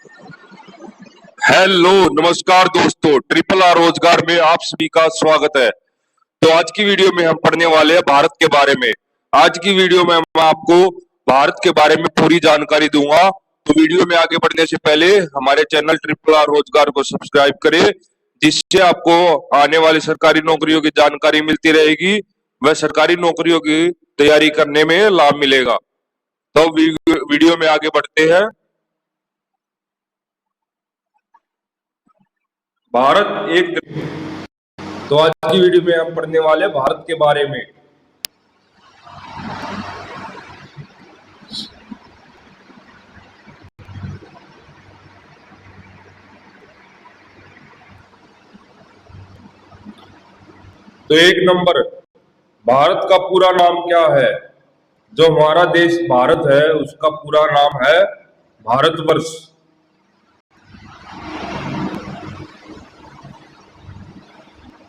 Hello नमस्कार दोस्तों, triple R रोजगार में आप सभी का स्वागत है। तो आज की वीडियो में हम पढ़ने वाले हैं भारत के बारे में। आज की वीडियो में मैं आपको भारत के बारे में पूरी जानकारी दूंगा। तो वीडियो में आगे बढ़ने से पहले हमारे चैनल ट्रिपल आर रोजगार को सब्सक्राइब करें, जिससे आपको आने वाली सरकारी नौकरियों की जानकारी मिलती रहेगी, वह सरकारी नौकरियों की तैयारी करने में लाभ मिलेगा। तो वीडियो में आगे बढ़ते हैं। भारत एक तो आज की वीडियो में हम पढ़ने वाले भारत के बारे में। तो एक नंबर, भारत का पूरा नाम क्या है? जो हमारा देश भारत है उसका पूरा नाम है भारतवर्ष।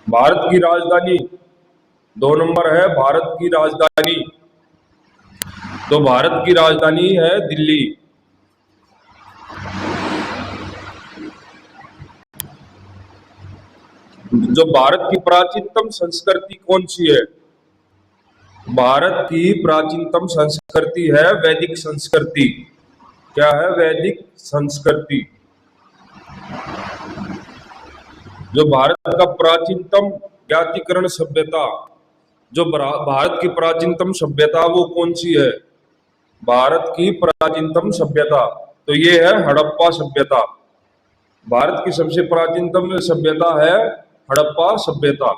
भारत की राजधानी, 2 नंबर है भारत की राजधानी। तो भारत की राजधानी है दिल्ली। जो भारत की प्राचीनतम संस्कृति कौन सी है? भारत की प्राचीनतम संस्कृति है वैदिक संस्कृति। क्या है? वैदिक संस्कृति। जो भारत का प्राचीनतम ज्ञातीकरण सभ्यता, जो भारत की प्राचीनतम सभ्यता वो कौन सी है? भारत की प्राचीनतम सभ्यता तो ये है हड़प्पा सभ्यता। भारत की सबसे प्राचीनतम सभ्यता है हड़प्पा सभ्यता।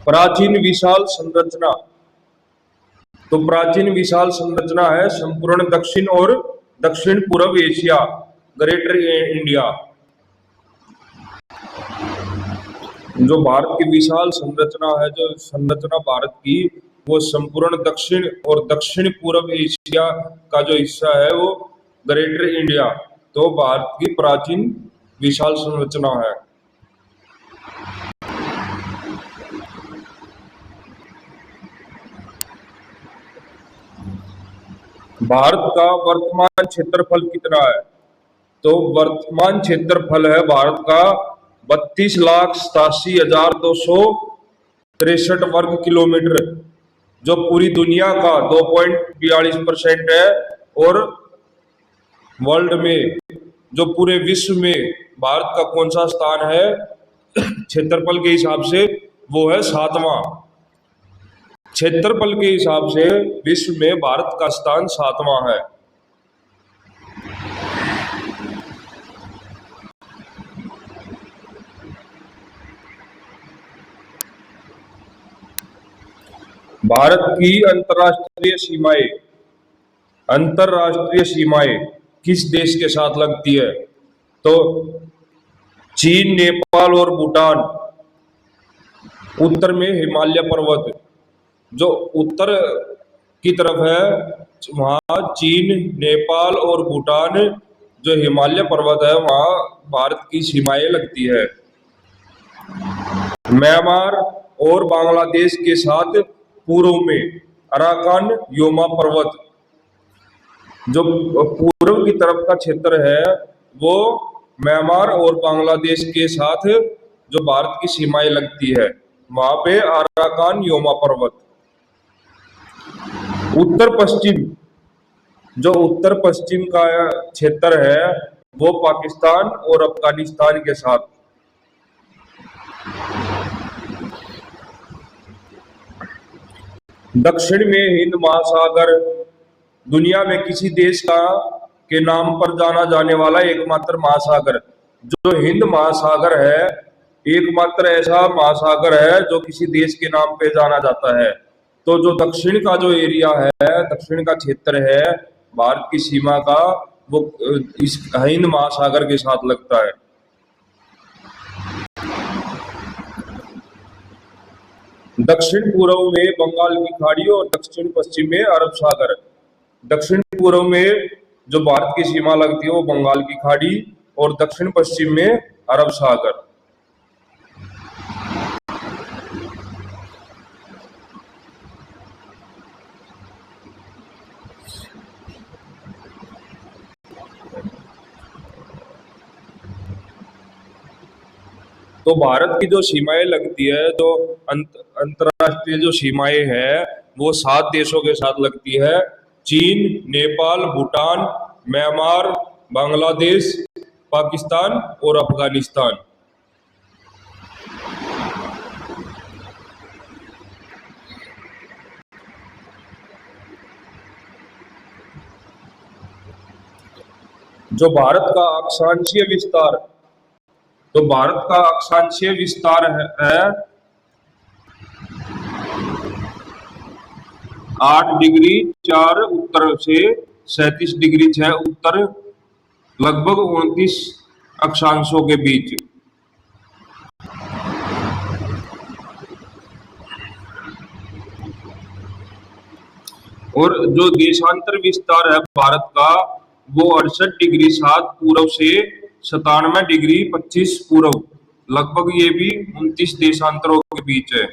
प्राचीन विशाल संरचना, तो प्राचीन विशाल संरचना है संपूर्ण दक्षिण और दक्षिण पूर्व एशिया, ग्रेटर इंडिया। जो भारत की विशाल संरचना है, जो संरचना भारत की, वो संपूर्ण दक्षिण और दक्षिण पूर्व एशिया का जो हिस्सा है वो ग्रेटर इंडिया। तो भारत की प्राचीन विशाल संरचना है। भारत का वर्तमान क्षेत्रफल कितना है? तो वर्तमान क्षेत्रफल है भारत का 32,87,263 वर्ग किलोमीटर, जो पूरी दुनिया का 2.42% है। और वर्ल्ड में, जो पूरे विश्व में भारत का कौन सा स्थान है क्षेत्रफल के हिसाब से? वो है 7वां। क्षेत्रफल के हिसाब से विश्व में भारत का स्थान 7वां है। भारत की अंतर्राष्ट्रीय सीमाएं, अंतर्राष्ट्रीय सीमाएं किस देश के साथ लगती है? तो चीन, नेपाल और भूटान। उत्तर में हिमालय पर्वत, जो उत्तर की तरफ है वहां चीन, नेपाल और भूटान, जो हिमालय पर्वत है वहां भारत की सीमाएं लगती है। म्यांमार और बांग्लादेश के साथ पूर्व में अराकान योमा पर्वत, जो पूर्व की तरफ का क्षेत्र है वो म्यांमार और बांग्लादेश के साथ जो भारत की सीमाएं लगती है वहां पे अराकान योमा पर्वत। उत्तर पश्चिम, जो उत्तर पश्चिम का क्षेत्र है वो पाकिस्तान और अफगानिस्तान के साथ। दक्षिण में हिंद महासागर, दुनिया में किसी देश का के नाम पर जाना जाने वाला एकमात्र महासागर, जो हिंद महासागर है, एकमात्र ऐसा महासागर है जो किसी देश के नाम पे जाना जाता है। तो जो दक्षिण का जो एरिया है, दक्षिण का क्षेत्र है भारत की सीमा का, वो इस हिंद महासागर के साथ लगता है। दक्षिण पूर्व में बंगाल की खाड़ी और दक्षिण पश्चिम में अरब सागर। दक्षिण पूर्व में जो भारत की सीमा लगती है वो बंगाल की खाड़ी और दक्षिण पश्चिम में अरब सागर। तो भारत की जो सीमाएं लगती है, जो अंतरराष्ट्रीय जो सीमाएं है, वो 7 देशों के साथ लगती है। चीन, नेपाल, भूटान, म्यांमार, बांग्लादेश, पाकिस्तान और अफगानिस्तान। जो भारत का अक्षांशीय विस्तार, तो भारत का अक्षांशीय विस्तार है 8 डिग्री 4 उत्तर से 37 डिग्री 6 उत्तर, लगभग 29 अक्षांशों के बीच। और जो देशांतर विस्तार है भारत का, वो 68 डिग्री 7 पूर्व से 97 डिग्री 25 पूर्व, लगभग ये भी 29 देशांतरों के बीच है।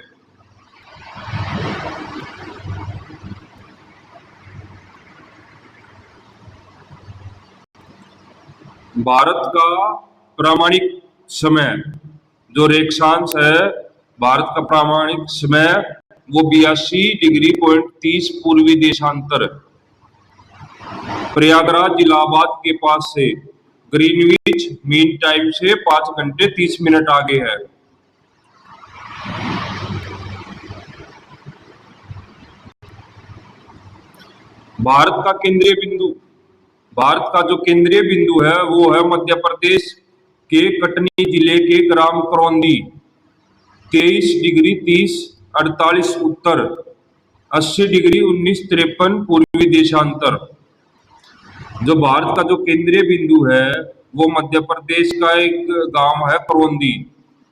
भारत का प्रामाणिक समय, जो रेखांश है भारत का प्रामाणिक समय, वो 82 डिग्री 30 पूर्वी देशांतर, प्रयागराज इलाहाबाद के पास से ग्रीनविच मीन टाइम से 5 घंटे 30 मिनट आगे है। भारत का केंद्रीय बिंदु, भारत का जो केंद्रीय बिंदु है वो है मध्य प्रदेश के कटनी जिले के ग्राम करौंदी, 23 डिग्री 30 48 उत्तर, 80 डिग्री 19 53 पूर्वी देशांतर। जो भारत का जो केंद्रीय बिंदु है वो मध्य प्रदेश का एक गांव है करौंदी,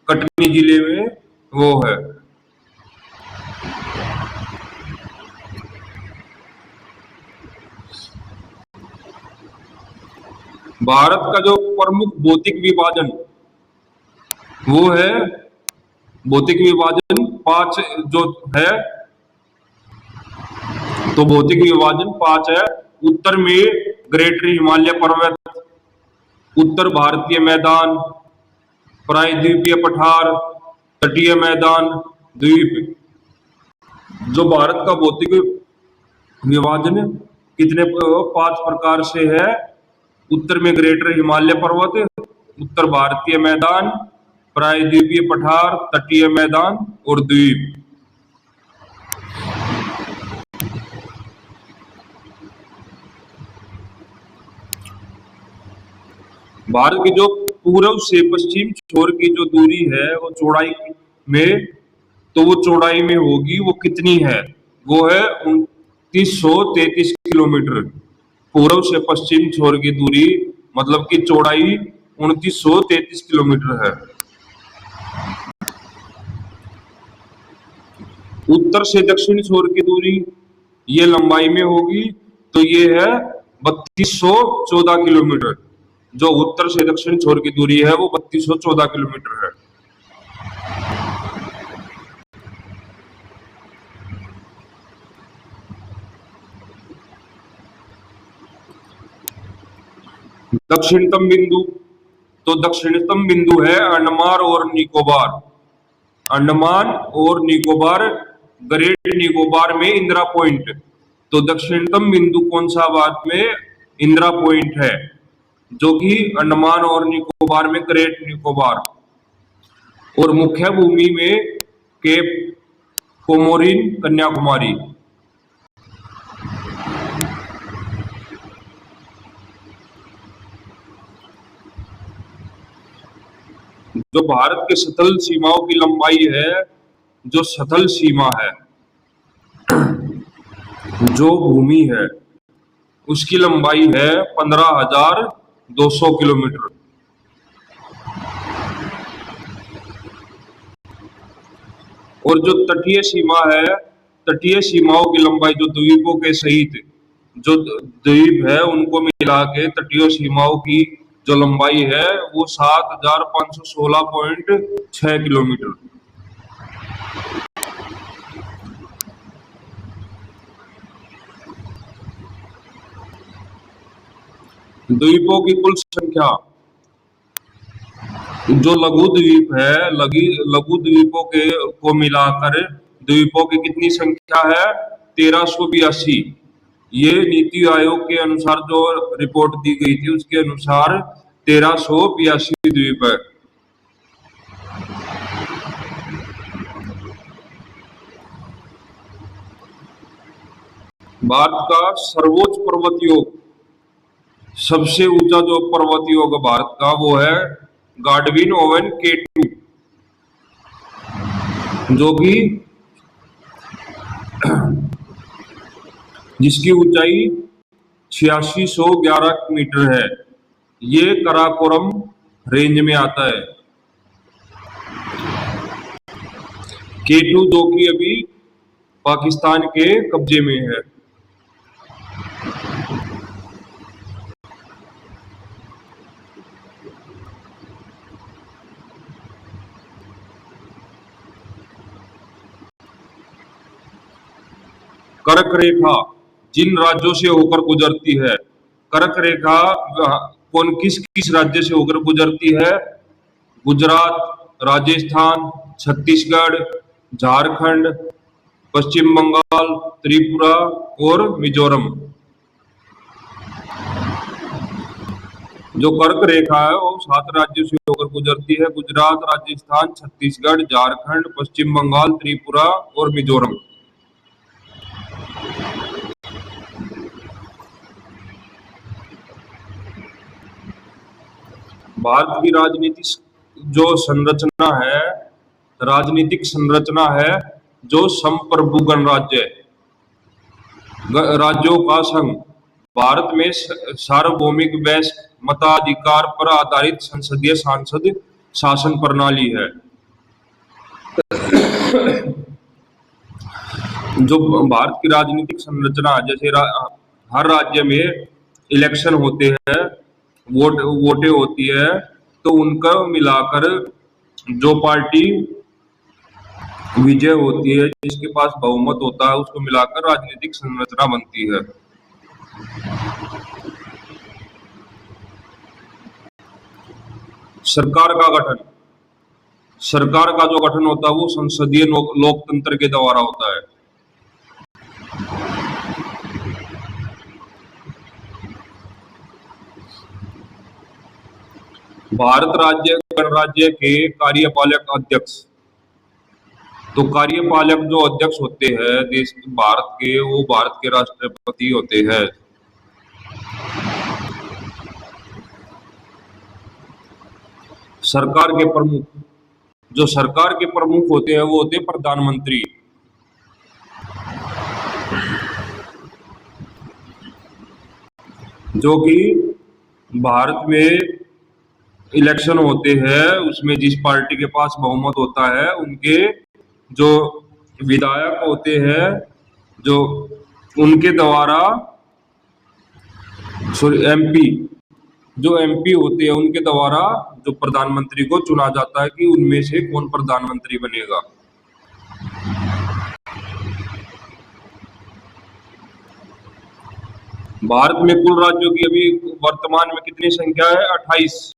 कटनी जिले में वो है। भारत का जो प्रमुख भौतिक विभाजन वो है, भौतिक विभाजन 5 जो है, तो भौतिक विभाजन 5 है। उत्तर में ग्रेटर हिमालय पर्वत, उत्तर भारतीय मैदान, प्रायद्वीपीय पठार, तटीय मैदान, द्वीप। जो भारत का भौतिक विभाजन कितने 5 प्रकार से है। उत्तर में ग्रेटर हिमालय पर्वत, उत्तर भारतीय मैदान, प्रायद्वीपीय पठार, तटीय मैदान और द्वीप। भारत की जो पूर्व से पश्चिम छोर की जो दूरी है वो चौड़ाई में, तो वो चौड़ाई में होगी वो कितनी है, वो है 2933 किलोमीटर। पूर्व से पश्चिम छोर की दूरी मतलब कि चौड़ाई 2933 किलोमीटर है। उत्तर से दक्षिण छोर की दूरी ये लंबाई में होगी, तो ये है 3214 किलोमीटर। जो उत्तर से दक्षिण छोर की दूरी है वो 3214 किलोमीटर है। दक्षिणतम बिंदु, तो दक्षिणतम बिंदु है अंडमान और निकोबार। अंडमान और निकोबार, ग्रेट निकोबार में इंदिरा पॉइंट। तो दक्षिणतम बिंदु कौन सा भारत में? इंदिरा पॉइंट है, जो कि अंडमान और निकोबार में ग्रेट निकोबार। और मुख्य भूमि में केप कोमोरिन, कन्याकुमारी। जो भारत के सतल सीमाओं की लंबाई है, जो सतल सीमा है, जो भूमि है, उसकी लंबाई है 15,200 किलोमीटर। और जो तटीय सीमा है, तटीय सीमाओं की लंबाई जो द्वीपों के सहित जो द्वीप है उनको मिला के तटीय सीमाओं की जो लंबाई है वो 7,516.6 किलोमीटर। द्वीपों की कुल संख्या जो लघु द्वीप है, लघु द्वीपों के को मिलाकर द्वीपों की कितनी संख्या है? 1382। ये नीति आयोग के अनुसार जो रिपोर्ट दी गई थी उसके अनुसार 1382 द्वीप है। भारत का सर्वोच्च पर्वत योग, सबसे ऊंचा जो पर्वत योग भारत का वो है गाडविन ओवन K2, जो कि जिसकी ऊंचाई 8611 मीटर है। ये कराकोरम रेंज में आता है। K2 जो कि अभी पाकिस्तान के कब्जे में है। कर्क रेखा जिन राज्यों से होकर गुजरती है, कर्क रेखा कौन किस किस राज्य से होकर गुजरती है? गुजरात, राजस्थान, छत्तीसगढ़, झारखंड, पश्चिम बंगाल, त्रिपुरा और मिजोरम। जो कर्क रेखा है वो 7 राज्यों से होकर गुजरती है: गुजरात, राजस्थान, छत्तीसगढ़, झारखंड, पश्चिम बंगाल, त्रिपुरा और मिजोरम। भारत की राजनीतिक संरचना है जो संप्रभु गणराज्य राज्यों का संघ। भारत में सार्वभौमिक वैश्विक मताधिकार पर आधारित संसदीय सांसद शासन प्रणाली है। जो भारत की राजनीतिक संरचना, जैसे हर राज्य में इलेक्शन होते हैं, वोटें होती है, तो उनका मिलाकर जो पार्टी विजय होती है, जिसके पास बहुमत होता है, उसको मिलाकर राजनीतिक संरचना बनती है। सरकार का गठन, सरकार का जो गठन होता है वो संसदीय लोकतंत्र के द्वारा होता है। भारत गणराज्य के कार्यपालक अध्यक्ष, तो कार्यपालक जो अध्यक्ष होते हैं देश भारत के, वो भारत के राष्ट्रपति होते हैं। सरकार के प्रमुख, जो सरकार के प्रमुख होते हैं वो होते हैं प्रधानमंत्री। जो कि भारत में इलेक्शन होते हैं, उसमें जिस पार्टी के पास बहुमत होता है उनके जो विधायक होते हैं, जो उनके द्वारा एमपी, जो एमपी होते हैं उनके द्वारा जो प्रधानमंत्री को चुना जाता है कि उनमें से कौन प्रधानमंत्री बनेगा। भारत में कुल राज्यों की अभी वर्तमान में कितनी संख्या है? 28।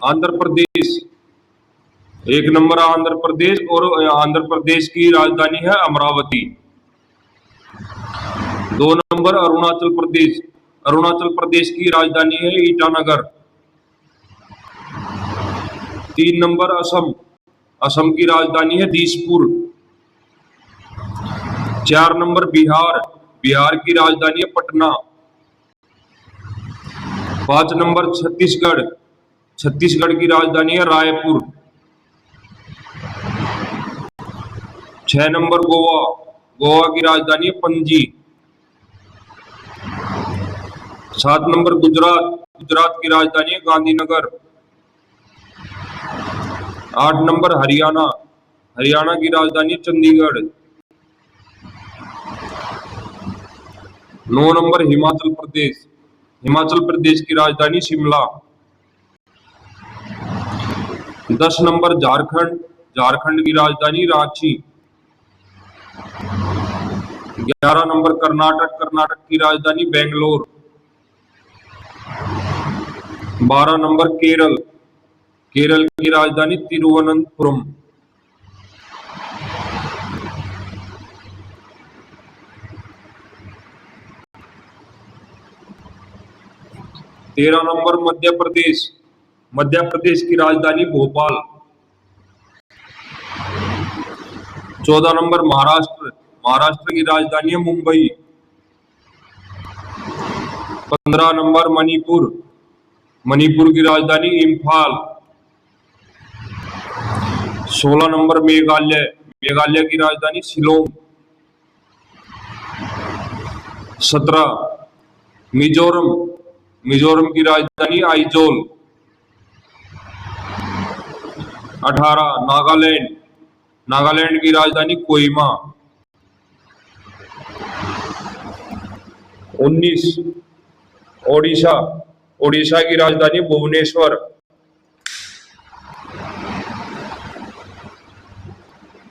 आंध्र प्रदेश 1 नंबर, आंध्र प्रदेश, और आंध्र प्रदेश की राजधानी है अमरावती। 2 नंबर अरुणाचल प्रदेश, अरुणाचल प्रदेश की राजधानी है ईटानगर। 3 नंबर असम, असम की राजधानी है दिसपुर। 4 नंबर बिहार, बिहार की राजधानी है पटना। 5 नंबर छत्तीसगढ़, छत्तीसगढ़ की राजधानी है रायपुर। 6 नंबर गोवा, गोवा की राजधानी है पणजी। 7 नंबर गुजरात, गुजरात की राजधानी है गांधीनगर। 8 नंबर हरियाणा, हरियाणा की राजधानी है चंडीगढ़। 9 नंबर हिमाचल प्रदेश, हिमाचल प्रदेश की राजधानी शिमला। 10 नंबर झारखंड, झारखंड की राजधानी रांची। 11 नंबर कर्नाटक, कर्नाटक की राजधानी बेंगलोर। 12 नंबर केरल, केरल की राजधानी तिरुवनंतपुरम। 13 नंबर मध्य प्रदेश, मध्य प्रदेश की राजधानी भोपाल। 14 नंबर महाराष्ट्र, महाराष्ट्र की राजधानी है मुंबई। 15 नंबर मणिपुर, मणिपुर की राजधानी इम्फाल। 16 नंबर मेघालय, मेघालय की राजधानी शिलोंग। 17 मिजोरम, मिजोरम की राजधानी आइजोल। 18 नागालैंड, नागालैंड की राजधानी कोहिमा। 19 ओडिशा, ओडिशा की राजधानी भुवनेश्वर।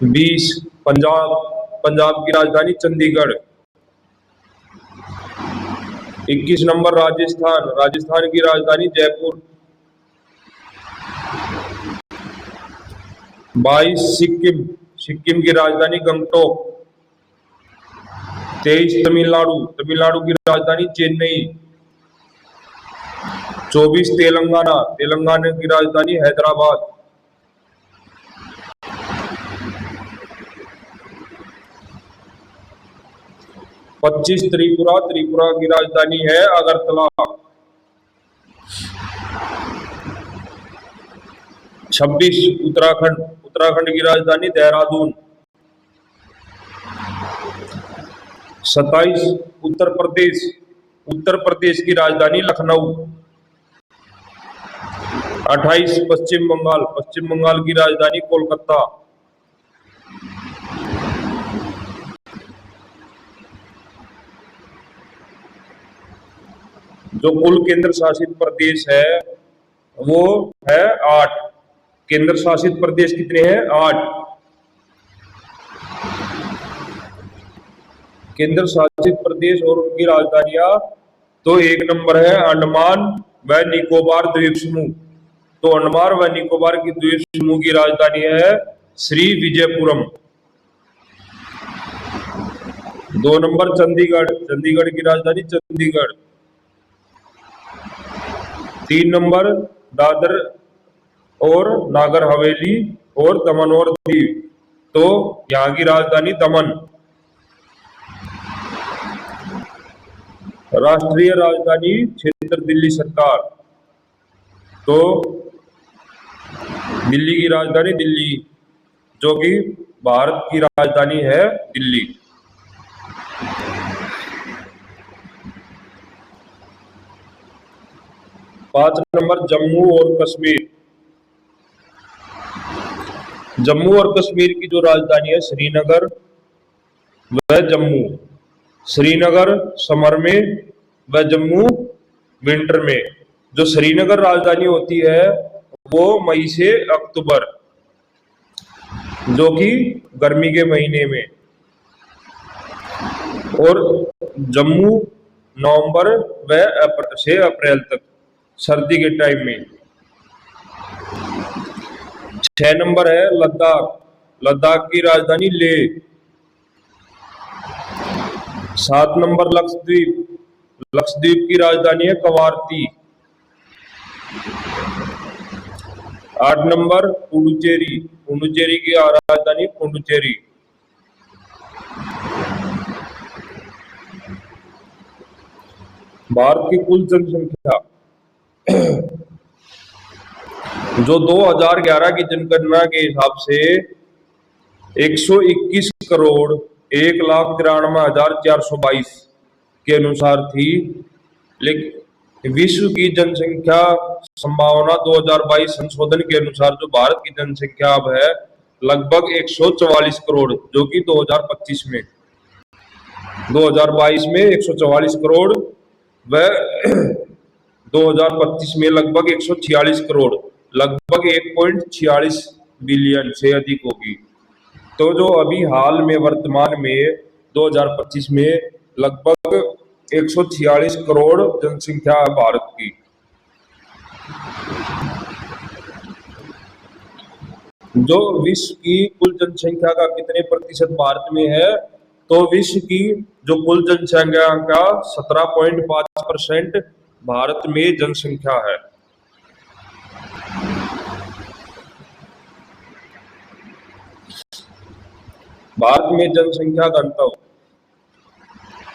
20 पंजाब, पंजाब की राजधानी चंडीगढ़। 21 नंबर राजस्थान, राजस्थान की राजधानी जयपुर। 22 सिक्किम, सिक्किम की राजधानी गंगटोक। 23 तमिलनाडु, तमिलनाडु की राजधानी चेन्नई। 24 तेलंगाना, तेलंगाना की राजधानी हैदराबाद। 25 त्रिपुरा, त्रिपुरा की राजधानी है अगरतला। 26 उत्तराखंड, उत्तराखंड की राजधानी देहरादून। 27 उत्तर प्रदेश, उत्तर प्रदेश की राजधानी लखनऊ। 28 पश्चिम बंगाल, पश्चिम बंगाल की राजधानी कोलकाता। जो कुल केंद्र शासित प्रदेश है वो है 8। केंद्र शासित प्रदेश कितने हैं? 8। केंद्र शासित प्रदेश और उनकी राजधानियां, तो 1 नंबर है अंडमान व निकोबार द्वीप समूह। तो अंडमान व निकोबार की द्वीप समूह की राजधानी है श्री विजयपुरम। 2 नंबर चंडीगढ़, चंडीगढ़ की राजधानी चंडीगढ़। 3 नंबर दादर और नागर हवेली और दमन और दीव, तो यहाँ की राजधानी दमन। राष्ट्रीय राजधानी क्षेत्र दिल्ली सरकार, तो दिल्ली की राजधानी दिल्ली, जो कि भारत की राजधानी है दिल्ली। पांच नंबर जम्मू और कश्मीर, जम्मू और कश्मीर की जो राजधानी है श्रीनगर व जम्मू। श्रीनगर समर में व जम्मू विंटर में। जो श्रीनगर राजधानी होती है वो मई से अक्टूबर, जो कि गर्मी के महीने में, और जम्मू नवंबर व से अप्रैल तक सर्दी के टाइम में। 6 नंबर है लद्दाख, लद्दाख की राजधानी लेह। 7 नंबर लक्षद्वीप, लक्षद्वीप की राजधानी है कवारती। 8 नंबर पुडुचेरी, पुडुचेरी की राजधानी पुडुचेरी। भारत की कुल जनसंख्या जो 2011 की जनगणना के हिसाब से 121 करोड़ 1,93,422 के अनुसार थी, लेकिन विश्व की जनसंख्या संभावना 2022 संशोधन के अनुसार जो भारत की जनसंख्या अब है लगभग 144 करोड़, जो कि 2025 में 2022 में 144 करोड़ व 2025 में लगभग 146 करोड़, लगभग 1.46 बिलियन से अधिक होगी। तो जो अभी हाल में वर्तमान में 2025 में लगभग 146 करोड़ जनसंख्या है भारत की। जो विश्व की कुल जनसंख्या का कितने प्रतिशत भारत में है, तो विश्व की जो कुल जनसंख्या का 17.5% भारत में जनसंख्या है। भारत में जनसंख्या घनत्व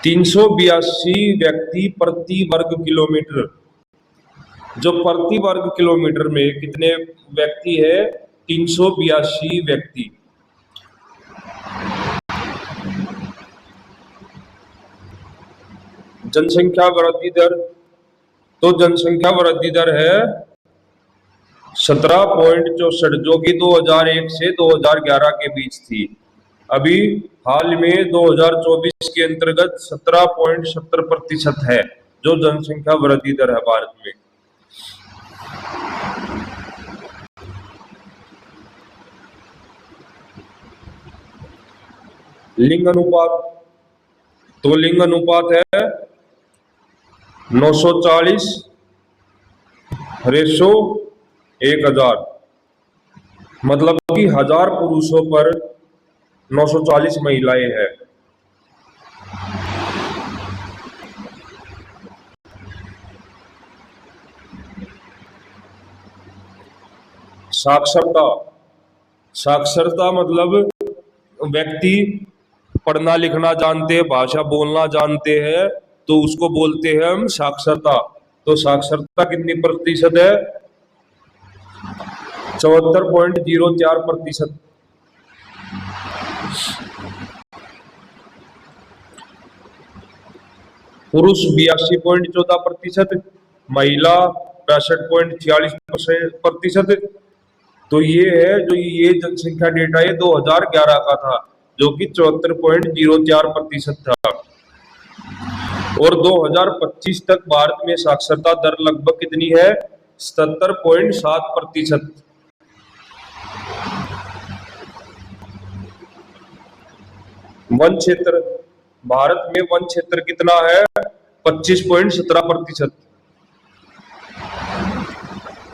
382 व्यक्ति प्रति वर्ग किलोमीटर। जो प्रति वर्ग किलोमीटर में कितने व्यक्ति है? 382 व्यक्ति। जनसंख्या वृद्धि दर, तो जनसंख्या वृद्धि दर है 17.64, जो कि 2001 से 2011 के बीच थी। अभी हाल में 2024 के अंतर्गत 17.70% है जो जनसंख्या वृद्धि दर है भारत में। लिंग अनुपात, तो लिंग अनुपात है 940 रेशो 1000, मतलब कि 1000 पुरुषों पर 940 महिलाएं हैं। साक्षरता, साक्षरता मतलब व्यक्ति पढ़ना लिखना जानते हैं, भाषा बोलना जानते हैं, तो उसको बोलते हैं हम साक्षरता। तो साक्षरता कितनी प्रतिशत है? 74.04%। पुरुष 82.14%, महिला 65.46%। तो ये है जो ये जनसंख्या डेटा है 2011 का था, जो कि 74.04% था। और 2025 तक भारत में साक्षरता दर लगभग कितनी है? 77.7%। वन क्षेत्र, भारत में वन क्षेत्र कितना है? 25.17%।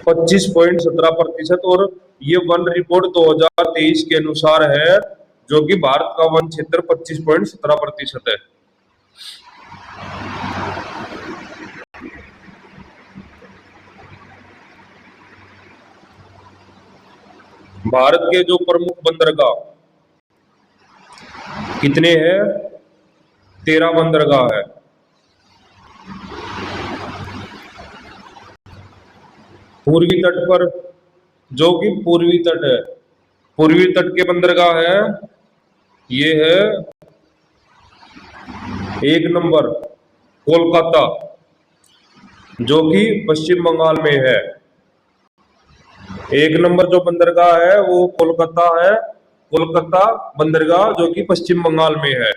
25.17%। और ये वन रिपोर्ट 2023 के अनुसार है, जो कि भारत का वन क्षेत्र 25.17% है। भारत के जो प्रमुख बंदरगाह कितने हैं? 13 बंदरगाह है। पूर्वी तट पर, जो कि पूर्वी तट है, पूर्वी तट के बंदरगाह है, ये है 1 नंबर कोलकाता, जो कि पश्चिम बंगाल में है। 1 नंबर जो बंदरगाह है वो कोलकाता है, कोलकाता बंदरगाह, जो कि पश्चिम बंगाल में है।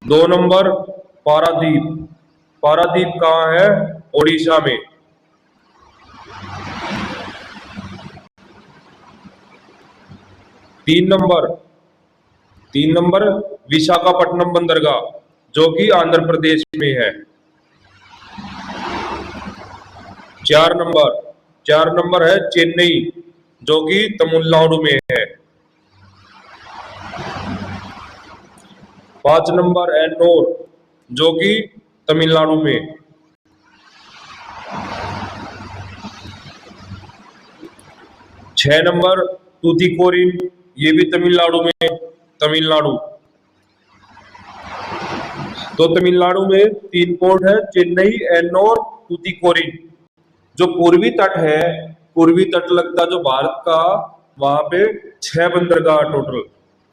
2 नंबर पारादीप, पारादीप कहाँ है? ओडिशा में। 3 नंबर विशाखापट्टनम बंदरगाह, जो कि आंध्र प्रदेश में है। 4 नंबर है चेन्नई, जो कि तमिलनाडु में है। 5 नंबर एन्नोर, जो कि तमिलनाडु में। 6 नंबर तूतीकोरिन, ये भी तमिलनाडु में, तमिलनाडु। तो तमिलनाडु में 3 पोर्ट है, चेन्नई, एन्नोर, तूतीकोरिन। जो पूर्वी तट है, पूर्वी तट लगता जो भारत का, वहां पे 6 बंदरगाह टोटल,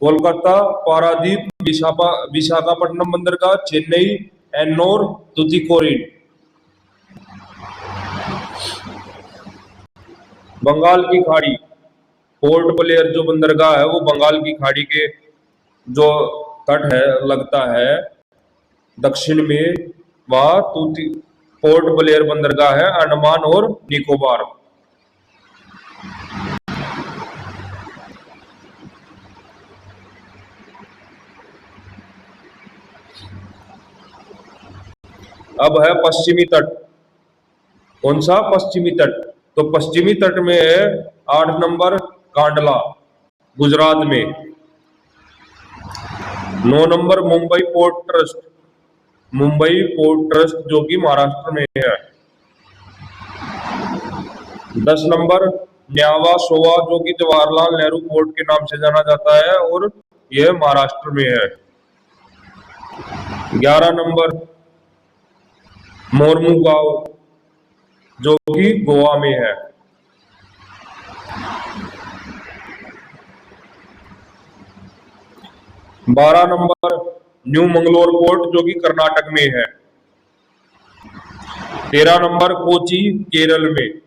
कोलकाता, पारादीप, विशाखापट्टनम बंदरगाह, चेन्नई, एन्नोर, तूतीकोरिन। बंगाल की खाड़ी, पोर्ट ब्लेयर जो बंदरगाह है वो बंगाल की खाड़ी के जो तट है लगता है दक्षिण में, वह पोर्ट ब्लेयर बंदरगाह है, अंडमान और निकोबार। अब है पश्चिमी तट। कौन सा? पश्चिमी तट। तो पश्चिमी तट में है 8 नंबर कांडला, गुजरात में। 9 number Mumbai port trust, Mumbai port trust जो कि महाराष्ट्र में है। 10 नंबर न्यावा सोवा जो कि जवाहरलाल नेहरू पोर्ट के नाम से जाना जाता है और यह महाराष्ट्र में है। 11 नंबर मोरमुगांव जो कि गोवा में है। 12 नंबर न्यू मंगलोर पोर्ट जो कि कर्नाटक में है। 13 नंबर कोची, केरल में।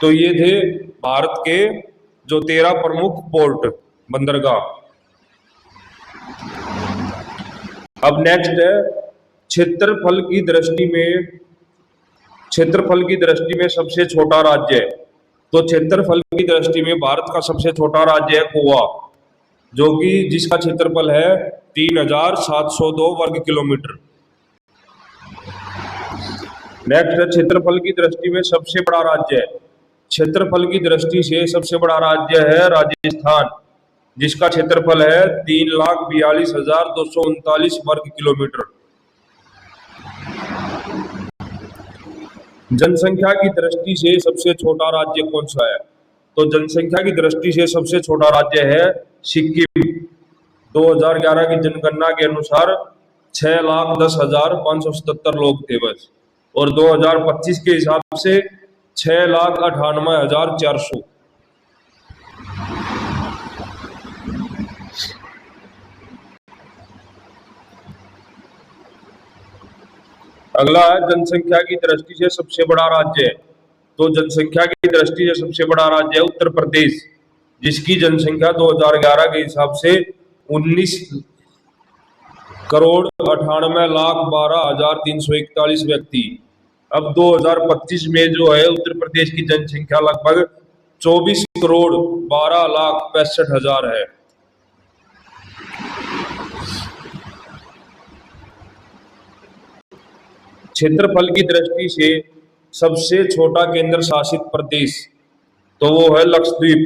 तो ये थे भारत के जो 13 प्रमुख पोर्ट, बंदरगाह। अब नेक्स्ट है क्षेत्रफल की दृष्टि में, क्षेत्रफल की दृष्टि में सबसे छोटा राज्य। तो क्षेत्रफल की दृष्टि में भारत का सबसे छोटा राज्य है गोवा, जो कि जिसका क्षेत्रफल है 3702 वर्ग किलोमीटर। नेक्स्ट है क्षेत्रफल की दृष्टि में सबसे बड़ा राज्य है। क्षेत्रफल की दृष्टि से सबसे बड़ा राज्य है राजस्थान, जिसका क्षेत्रफल है 3,42,239 वर्ग किलोमीटर। जनसंख्या की दृष्टि से सबसे छोटा राज्य कौन सा है? तो जनसंख्या की दृष्टि से सबसे छोटा राज्य है सिक्किम। 2011 की जनगणना के अनुसार 6,10,577 लोग थे बस, और 2025 के हिसाब से 6,98,400। अगला है जनसंख्या की दृष्टि से सबसे बड़ा राज्य। तो जनसंख्या की दृष्टि से सबसे बड़ा राज्य है उत्तर प्रदेश, जिसकी जनसंख्या 2011 के हिसाब से 19,98,12,341 व्यक्ति। अब 2025 में जो है उत्तर प्रदेश की जनसंख्या लगभग 24,12,65,000 है। क्षेत्रफल की दृष्टि से सबसे छोटा केंद्र शासित प्रदेश तो वो है लक्षद्वीप,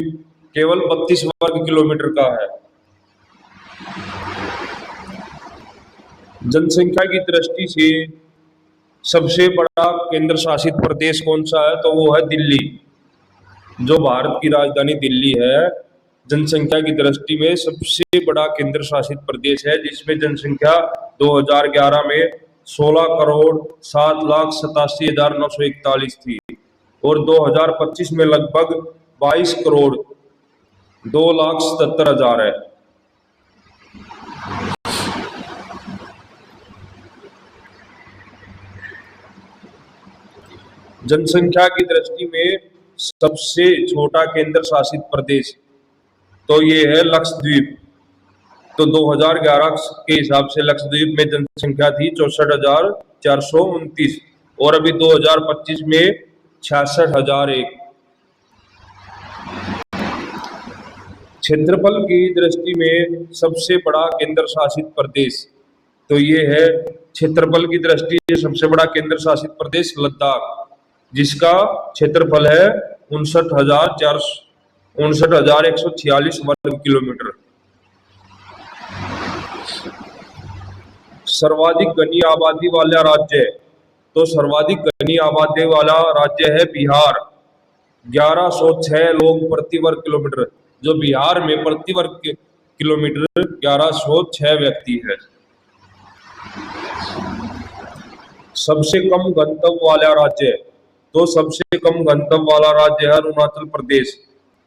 केवल 32 वर्ग किलोमीटर का है। जनसंख्या की दृष्टि से सबसे बड़ा केंद्र शासित प्रदेश कौन सा है? तो वो है दिल्ली, जो भारत की राजधानी दिल्ली है। जनसंख्या की दृष्टि में सबसे बड़ा केंद्र शासित प्रदेश है, जिसमें जनसंख्या 2011 में 16,07,87,941 थी, और 2025 में लगभग 22,02,77,000 है। जनसंख्या की दृष्टि में सबसे छोटा केंद्र शासित प्रदेश तो ये है लक्षद्वीप। तो 2011 के हिसाब से लक्षद्वीप में जनसंख्या थी 64,429, और अभी 2025 में 66,001। क्षेत्रफल की दृष्टि में सबसे बड़ा केंद्र शासित प्रदेश तो ये है, क्षेत्रफल की दृष्टि से सबसे बड़ा केंद्र शासित प्रदेश लद्दाख, जिसका क्षेत्रफल है 59,146 वर्ग किलोमीटर। सर्वाधिक घनी आबादी वाला राज्य, तो सर्वाधिक घनी आबादी वाला राज्य है बिहार। 1106 लोग प्रति वर्ग किलोमीटर, जो बिहार में प्रति वर्ग किलोमीटर 1106 व्यक्ति है। सबसे कम घनत्व वाला राज्य, तो सबसे कम घनत्व वाला राज्य है अरुणाचल प्रदेश,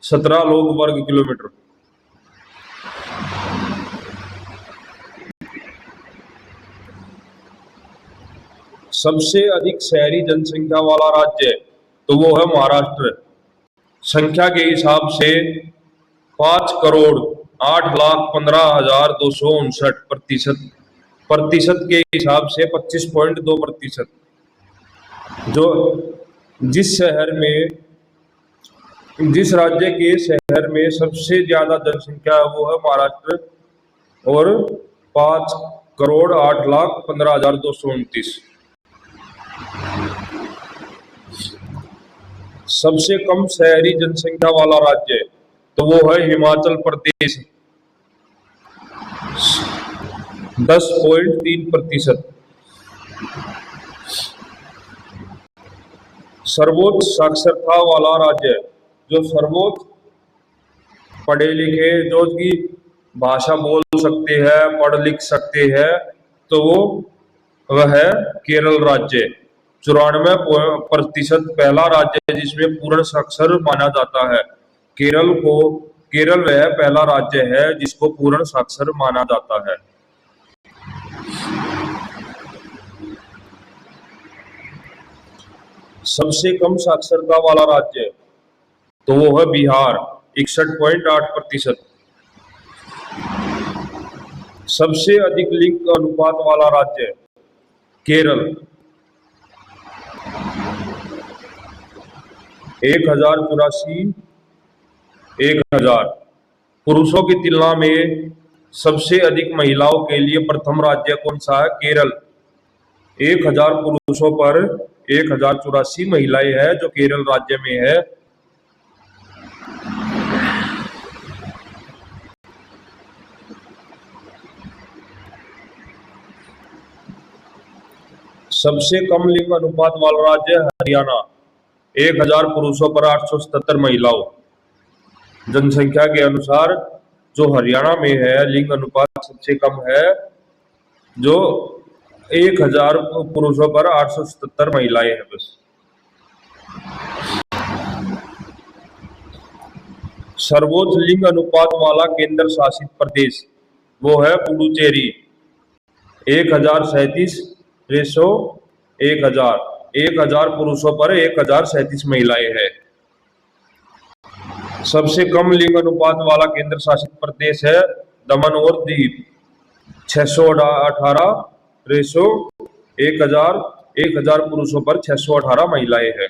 17 लोग वर्ग किलोमीटर। सबसे अधिक शहरी जनसंख्या वाला राज्य तो वो है महाराष्ट्र। संख्या के हिसाब से 5,08,15,259 प्रतिशत के हिसाब से 25.2%। जो जिस राज्य के शहर में सबसे ज्यादा जनसंख्या है वो है महाराष्ट्र, और 1,08,15,229। सबसे कम शहरी जनसंख्या वाला राज्य तो वो है हिमाचल प्रदेश, 10.3%। सर्वोच्च साक्षरता वाला राज्य, जो सर्वोच्च पढ़े लिखे, जो की भाषा बोल सकते हैं, पढ़ लिख सकते हैं, तो वह है केरल राज्य, 94%। पहला राज्य है जिसमें पूर्ण साक्षर माना जाता है। केरल वह पहला राज्य है जिसको पूर्ण साक्षर माना जाता है। सबसे कम साक्षरता वाला राज्य तो वो है बिहार, 61.8%। सबसे अधिक लिंग अनुपात वाला राज्य केरल, 1084। पुरुषों की तुलना में सबसे अधिक महिलाओं के लिए प्रथम राज्य कौन सा है? केरल, 1000 पुरुषों पर 1084 महिलाएं हैं जो केरल राज्य में है। सबसे कम लिंग अनुपात वाला राज्य हरियाणा, 1000 पुरुषों पर 877 महिलाओं। जनसंख्या के अनुसार जो हरियाणा में है लिंग अनुपात सबसे कम है, जो 1000 पुरुषों पर 877 महिलाएं हैं बस। सर्वोच्च लिंग अनुपात वाला केंद्र शासित प्रदेश वो है पुडुचेरी, 1037 रेशो 1000 पुरुषों पर 1037 महिलाएं हैं। सबसे कम लिंग अनुपात वाला केंद्र शासित प्रदेश है दमन और दीव, 618 रेशो 1000 पुरुषों पर 618 महिलाएं हैं।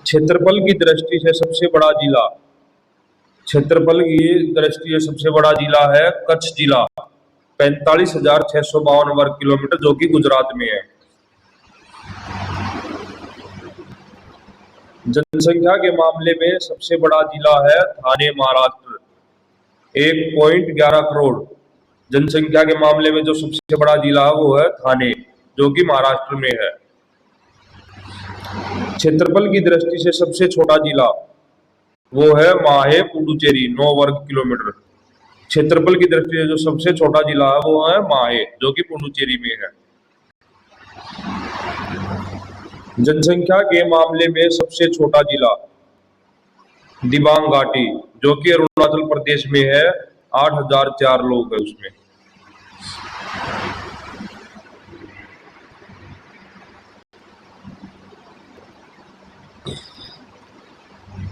क्षेत्रफल की दृष्टि से सबसे बड़ा जिला, क्षेत्रफल की दृष्टि से सबसे बड़ा जिला है कच्छ जिला, 45,652 वर्ग किलोमीटर, जो कि गुजरात में है। जनसंख्या के मामले में सबसे बड़ा जिला है थाने, महाराष्ट्र, 1.11 करोड़। जनसंख्या के मामले में जो सबसे बड़ा जिला है वो है थाने, जो कि महाराष्ट्र में है। क्षेत्रफल की दृष्टि से सबसे छोटा जिला वो है माहे, पुडुचेरी, 9 वर्ग किलोमीटर। क्षेत्रफल की दृष्टि से जो सबसे छोटा जिला है वो है माहे, जो कि पुडुचेरी में है। जनसंख्या के मामले में सबसे छोटा जिला दिबांग घाटी, जो कि अरुणाचल प्रदेश में है, 8004 लोग है उसमें।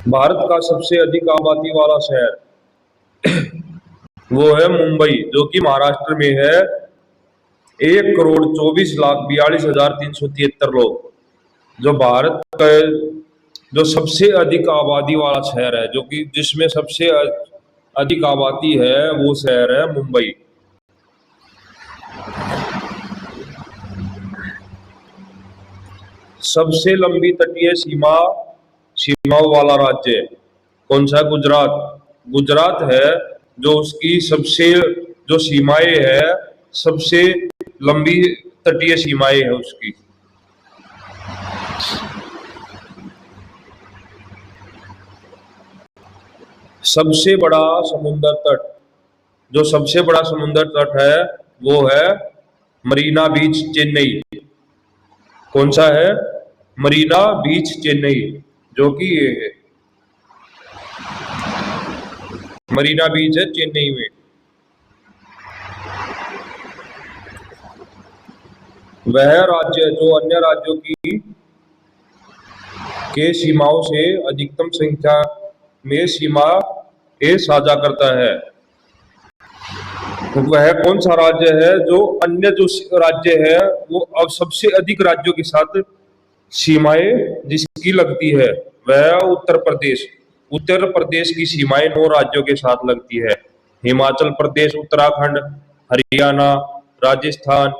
भारत का सबसे अधिक आबादी वाला शहर वो है मुंबई, जो कि महाराष्ट्र में है, 1,24,42,373 लोग। जो भारत का जो सबसे अधिक आबादी वाला शहर है, जो कि जिसमें सबसे अधिक आबादी है, वो शहर है मुंबई। सबसे लंबी तटीय सीमाओं वाला राज्य कौन सा? गुजरात है, जो उसकी सबसे जो सीमाएं है, सबसे लंबी तटीय सीमाएं है उसकी। सबसे बड़ा समुद्र तट, जो सबसे बड़ा समुद्र तट है वो है मरीना बीच, चेन्नई। कौन सा है? मरीना बीच, चेन्नई, जो कि ये है, मरीना बीच है चेन्नई में। वह राज्य जो अन्य राज्यों की के सीमाओं से अधिकतम संख्या में सीमा साझा करता है। तो वह कौन सा राज्य है जो अन्य जो राज्य है वो अब सबसे अधिक राज्यों के साथ सीमाएं जिसकी लगती है? वह उत्तर प्रदेश। उत्तर प्रदेश की सीमाएं 9 राज्यों के साथ लगती है। हिमाचल प्रदेश, उत्तराखंड, हरियाणा, राजस्थान,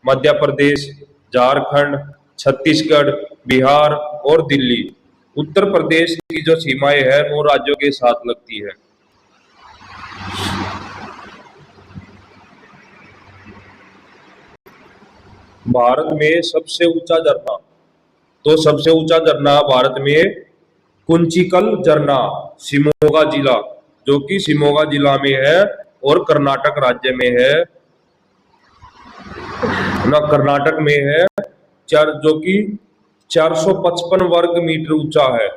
मध्य प्रदेश, झारखंड, छत्तीसगढ़, बिहार और दिल्ली। उत्तर प्रदेश की जो सीमाएं है 9 राज्यों के साथ लगती है। भारत में सबसे ऊंचा झरना, तो सबसे ऊंचा झरना भारत में कुंचिकल झरना, शिमोगा जिला, जो कि शिमोगा जिला में है और कर्नाटक राज्य में है ना, कर्नाटक में है। चार जो कि 455 वर्ग मीटर ऊंचा है।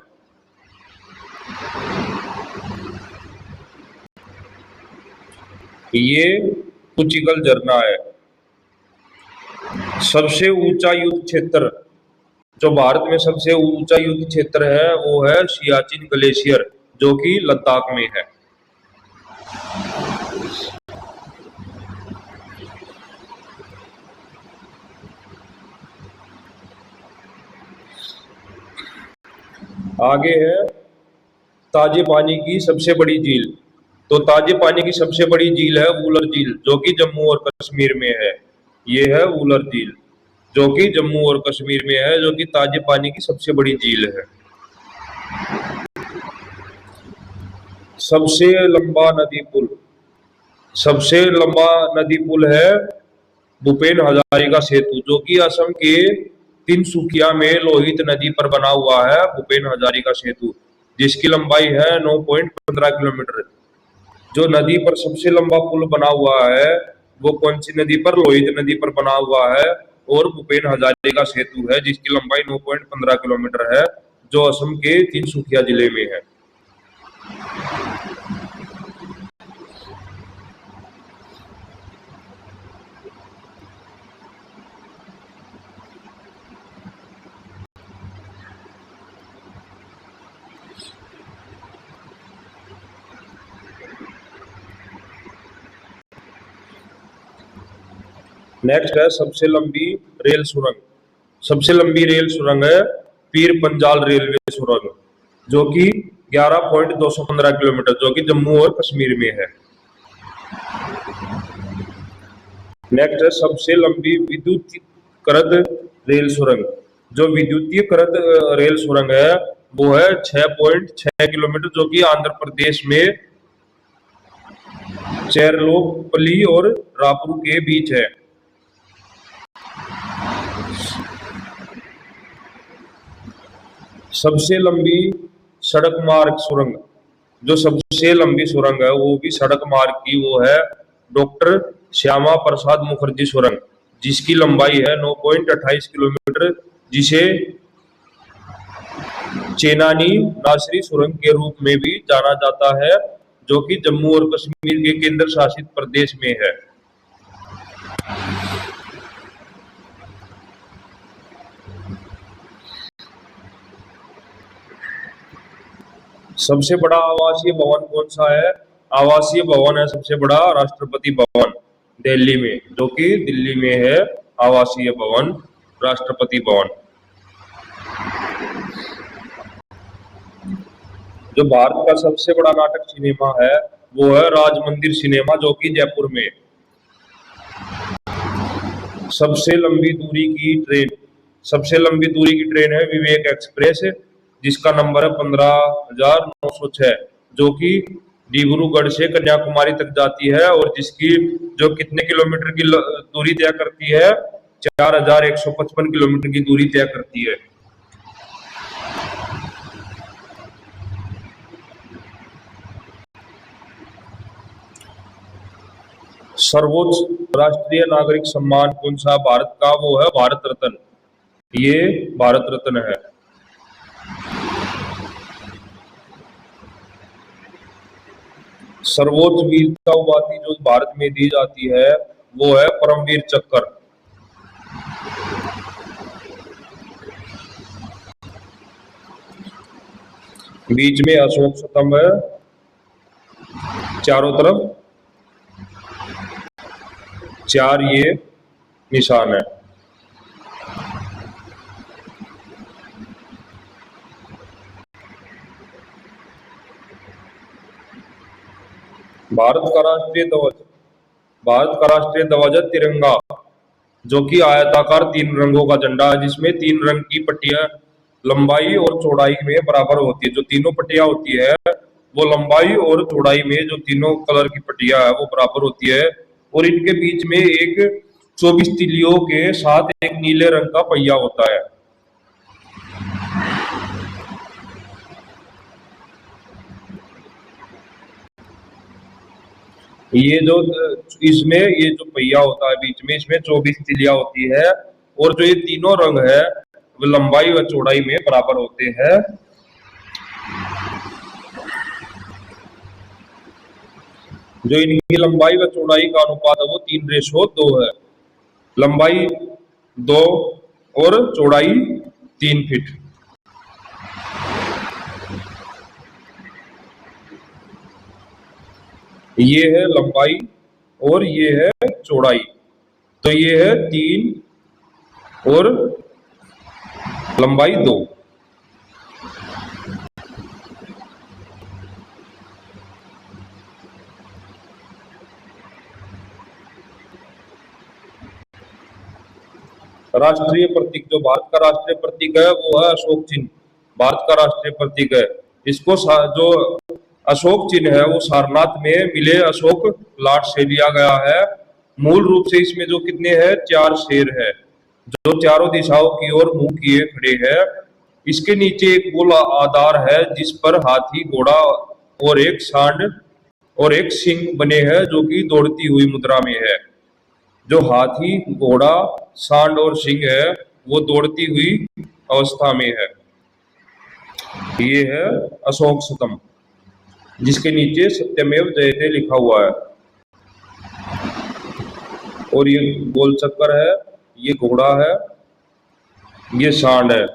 ये कुंचिकल झरना है। सबसे ऊंचा युद्ध क्षेत्र, जो भारत में सबसे ऊंचा युद्ध क्षेत्र है वो है सियाचिन ग्लेशियर, जो कि लद्दाख में है। आगे है ताजे पानी की सबसे बड़ी झील। तो ताजे पानी की सबसे बड़ी झील है वुलर झील, जो कि जम्मू और कश्मीर में है। ये है वुलर झील, जो कि जम्मू और कश्मीर में है, जो कि ताजे पानी की सबसे बड़ी झील है। सबसे लंबा नदी पुल, सबसे लंबा नदी पुल है भूपेन हजारिका सेतु, जो कि असम के तिनसुकिया में लोहित नदी पर बना हुआ है भूपेन हजारिका सेतु, जिसकी लंबाई है 9.15 किलोमीटर। जो नदी पर सबसे लंबा पुल बना हुआ है वो कौन सी नदी पर? लोहित नदी पर बना हुआ है और भूपेन हजारिका सेतु है, जिसकी लंबाई 9.15 किलोमीटर है, जो असम के तिनसुकिया जिले में है। नेक्स्ट है सबसे लंबी रेल सुरंग। सबसे लंबी रेल सुरंग है पीर पंजाल रेलवे सुरंग, जो कि 11.215 किलोमीटर, जो कि जम्मू और कश्मीर में है। नेक्स्ट है सबसे लंबी विद्युतीकृत रेल सुरंग। जो विद्युतीकृत रेल सुरंग है वो है 6.6 किलोमीटर, जो कि आंध्र प्रदेश में चेरलोपल्ली और रायपुर के बीच है। सबसे लंबी सड़क मार्ग सुरंग, जो सबसे लंबी सुरंग है वो भी सड़क मार्ग की, वो है डॉक्टर श्यामा प्रसाद मुखर्जी सुरंग, जिसकी लंबाई है 9.28 किलोमीटर, जिसे चेनानी नासरी सुरंग के रूप में भी जाना जाता है, जो कि जम्मू और कश्मीर के केंद्र शासित प्रदेश में है। सबसे बड़ा आवासीय भवन कौन सा है? आवासीय भवन है सबसे बड़ा राष्ट्रपति भवन, दिल्ली में, जो कि दिल्ली में है आवासीय भवन राष्ट्रपति भवन। जो भारत का सबसे बड़ा नाटक सिनेमा है वो है राज मंदिर सिनेमा, जो कि जयपुर में। सबसे लंबी दूरी की ट्रेन, सबसे लंबी दूरी की ट्रेन है विवेक एक्सप्रेस, जिसका नंबर है 15,906, जो कि डिब्रूगढ़ से कन्याकुमारी तक जाती है और जिसकी जो कितने किलोमीटर की दूरी तय करती है? 4,155 किलोमीटर की दूरी तय करती है। सर्वोच्च राष्ट्रीय नागरिक सम्मान कौन सा भारत का? वो है भारत रत्न। ये भारत रत्न है। सर्वोच्च वीरता उपाधि जो भारत में दी जाती है वो है परमवीर चक्र। बीच में अशोक स्तंभ है, चारों तरफ 4 ये निशान है। भारत का राष्ट्रीय ध्वज, भारत का राष्ट्रीय ध्वज है तिरंगा, जो कि आयताकार 3 रंगों का झंडा है, जिसमें 3 रंग की पट्टियां लंबाई और चौड़ाई में बराबर होती है। जो तीनों पट्टियां होती है वो लंबाई और चौड़ाई में, जो तीनों कलर की पट्टियां है वो बराबर होती है। और इनके बीच में एक 24 तीलियों के साथ एक नीले रंग का पहिया होता है। ये जो इसमें ये जो पहिया होता है बीच में, इसमें 24 तीलियां होती है। और जो ये तीनों रंग है वो लंबाई व चौड़ाई में बराबर होते हैं। जो इनकी लंबाई व चौड़ाई का अनुपात है वो 3:2 है। लंबाई 2 और चौड़ाई 3 फीट। ये है लंबाई और ये है चौड़ाई, तो ये है 3 और लंबाई 2। राष्ट्रीय प्रतीक, जो भारत का राष्ट्रीय प्रतीक है वो है अशोक चिन्ह। भारत का राष्ट्रीय प्रतीक है। इसको जो अशोक चिन्ह है वो सारनाथ में मिले अशोक लाट से लिया गया है। मूल रूप से इसमें जो कितने हैं, 4 शेर है, जो चारों दिशाओं की ओर मुंह किए खड़े हैं। इसके नीचे एक गोल आधार है जिस पर हाथी, घोड़ा और एक सांड और एक सिंह बने हैं, जो कि दौड़ती हुई मुद्रा में है। जो हाथी, घोड़ा, सांड और सिंह है वो दौड़ती हुई अवस्था में है। ये है अशोक स्तंभ, जिसके नीचे सत्यमेव जयते लिखा हुआ है। और ये गोल चक्कर है, ये घोड़ा है, ये सांड है।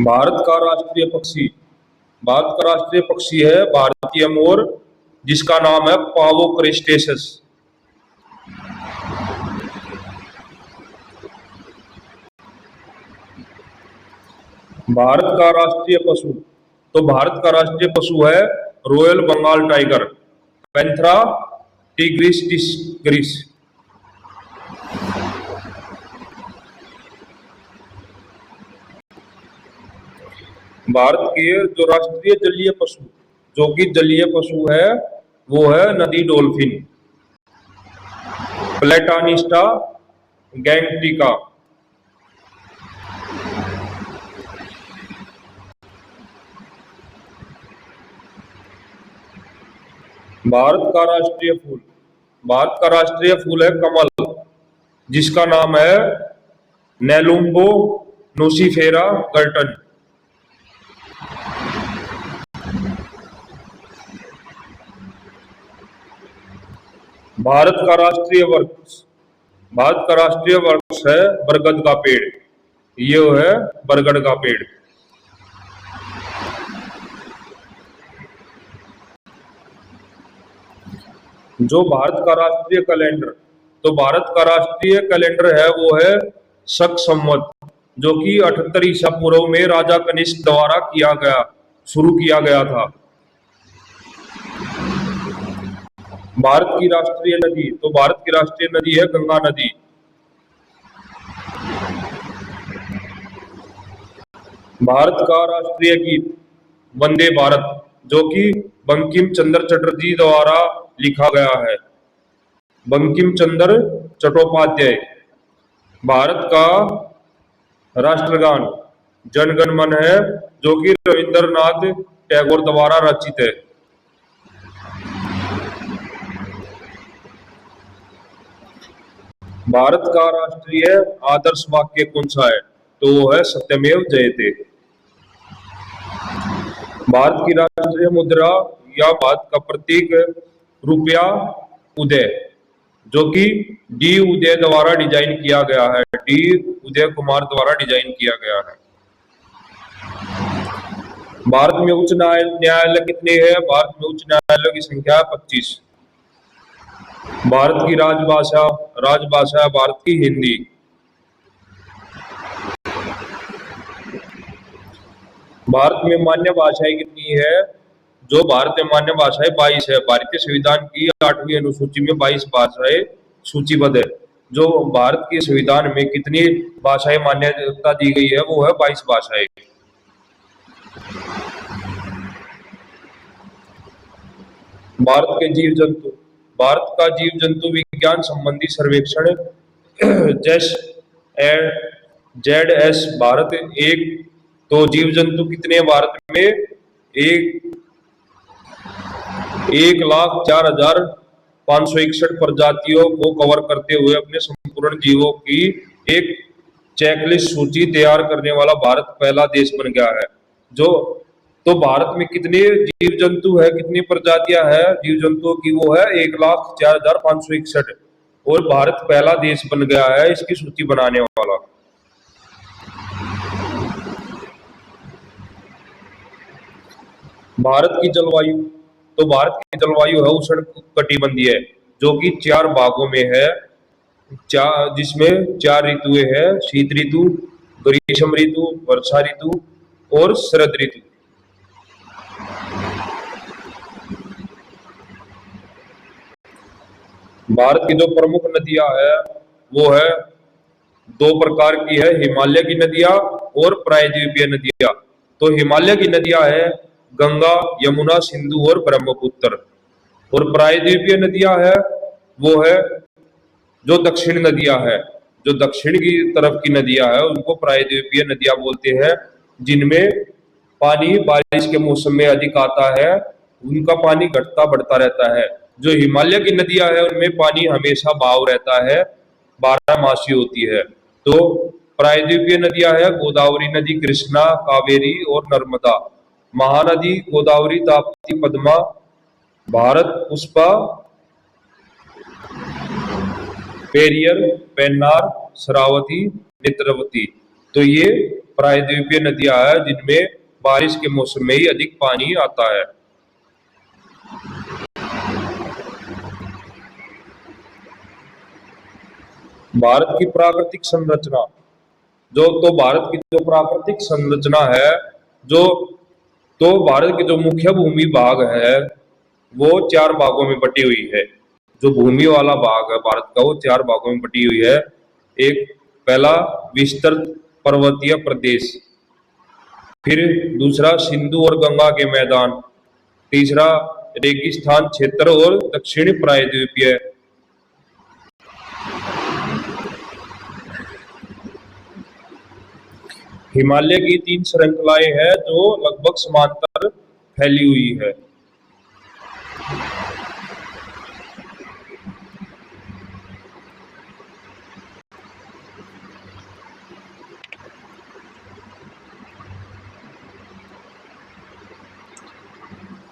भारत का राष्ट्रीय पक्षी, भारत का राष्ट्रीय पक्षी है भारतीय मोर, जिसका नाम है पावो क्रेस्टेसस। भारत का राष्ट्रीय पशु, तो भारत का राष्ट्रीय पशु है royal Bengal tiger, panthera tigris tigris. भारत के जो राष्ट्रीय जलीय पशु, जो कि जलीय पशु है वो है नदी डॉल्फिन, प्लेटानिस्टा गैंगटिका। भारत का राष्ट्रीय फूल, भारत का राष्ट्रीय फूल है कमल, जिसका नाम है नेलुम्बो नोसिफेरा कर्टन। भारत का राष्ट्रीय वृक्ष, भारत का राष्ट्रीय वृक्ष है बरगद का पेड़। ये है बरगद का पेड़। जो भारत का राष्ट्रीय कैलेंडर, तो भारत का राष्ट्रीय कैलेंडर है वो है शक संवत, जो कि 78 ईसा पूर्व में राजा कनिष्क द्वारा शुरू किया गया था। भारत की राष्ट्रीय नदी, तो भारत की राष्ट्रीय नदी है गंगा नदी। भारत का राष्ट्रीय गीत वंदे भारत, जो कि बंकिम चंद्र चटर्जी द्वारा लिखा गया है, बंकिम चंद्र चट्टोपाध्याय। भारत का राष्ट्रगान जन गण मन है, जो कि रविंद्रनाथ टैगोर द्वारा रचित है। भारत का राष्ट्रीय आदर्श वाक्य कौन सा है, तो वो है सत्यमेव जयते। भारत की राष्ट्रीय मुद्रा या भारत का प्रतीक रुपया उदय, जो कि डी उदय द्वारा डिजाइन किया गया है, डी उदय कुमार द्वारा डिजाइन किया गया है। भारत में उच्च न्यायालय कितने हैं, भारत में उच्च न्यायालयों की संख्या है 25। भारत की राजभाषा है भारत की हिंदी। भारत में मान्य भाषाएं कितनी है? जो भारत में मान्य भाषाएं 22 है। भारतीय संविधान की 8वीं अनुसूची में 22 भाषाएं सूचीबद्ध है। जो भारत के संविधान में कितनी भाषाएं मान्यता दी गई है वो है 22 भाषाएं। भारत के जीव जंतु। भारत का जीव जंतु विज्ञान संबंधी सर्वेक्षण जेस ZS भारत एक। तो जीव जंतु कितने हैं भारत में? 1,04,561 प्रजातियों को कवर करते हुए अपने संपूर्ण जीवों की एक चेकलिस्ट सूची तैयार करने वाला भारत पहला देश बन गया है। जो तो भारत में कितने जीव जंतु है, कितनी प्रजातियां है जीव जंतुओं की? वो है 1,04,561 और भारत पहला देश बन गया है इसकी सूची बनाने वाला। भारत की जलवायु। तो भारत की जलवायु है उष्ण कटिबंधीय, जो कि 4 भागों में है, जिसमें 4 ऋतुएं हैं: शीत ऋतु, ग्रीष्म ऋतु, वर्षा ऋतु और शरद ऋतु। भारत की जो प्रमुख नदियां है वो है 2 प्रकार की है, हिमालय की नदियां और प्रायद्वीपीय नदियां। तो हिमालय की नदियां है गंगा, यमुना, सिंधु और ब्रह्मपुत्र। और प्रायद्वीपीय नदियां है वो है जो दक्षिण नदियां है, जो दक्षिण की तरफ की नदियां है उनको प्रायद्वीपीय नदियां बोलते हैं, जिनमें पानी बारिश के मौसम में अधिक आता है, उनका पानी घटता बढ़ता रहता है। जो हिमालय की नदियां है उनमें पानी हमेशा बहाव रहता है, 12 मासी होती है। तो प्रायद्वीपीय नदियां है गोदावरी नदी, कृष्णा, कावेरी और नर्मदा। महानदी गोदावरी, ताप्ती, पद्मा, भारत पुष्पा, पेरियर, पेन्नार, शरावती, नेत्रवती। तो ये प्रायद्वीपीय नदियां हैं जिनमें बारिश के मौसम में ही अधिक पानी आता है। भारत की प्राकृतिक संरचना। तो भारत की जो प्राकृतिक संरचना है, जो तो भारत के जो मुख्य भूमि भाग है वो 4 भागों में बटी हुई है। जो भूमि वाला भाग है भारत का वो 4 भागों में बटी हुई है। एक पहला विस्तृत पर्वतीय प्रदेश, फिर दूसरा सिंधु और गंगा के मैदान, तीसरा रेगिस्तान क्षेत्र और दक्षिण प्रायद्वीपीय। हिमालय की 3 श्रृंखलाएं हैं जो लगभग समांतर फैली हुई है।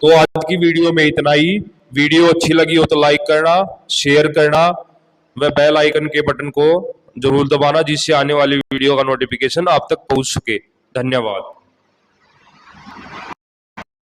तो आज की वीडियो में इतना ही। वीडियो अच्छी लगी हो तो लाइक करना, शेयर करना व बेल आइकन के बटन को जरूर दबाना, जिससे आने वाली वीडियो का नोटिफिकेशन आप तक पहुंच सके। धन्यवाद।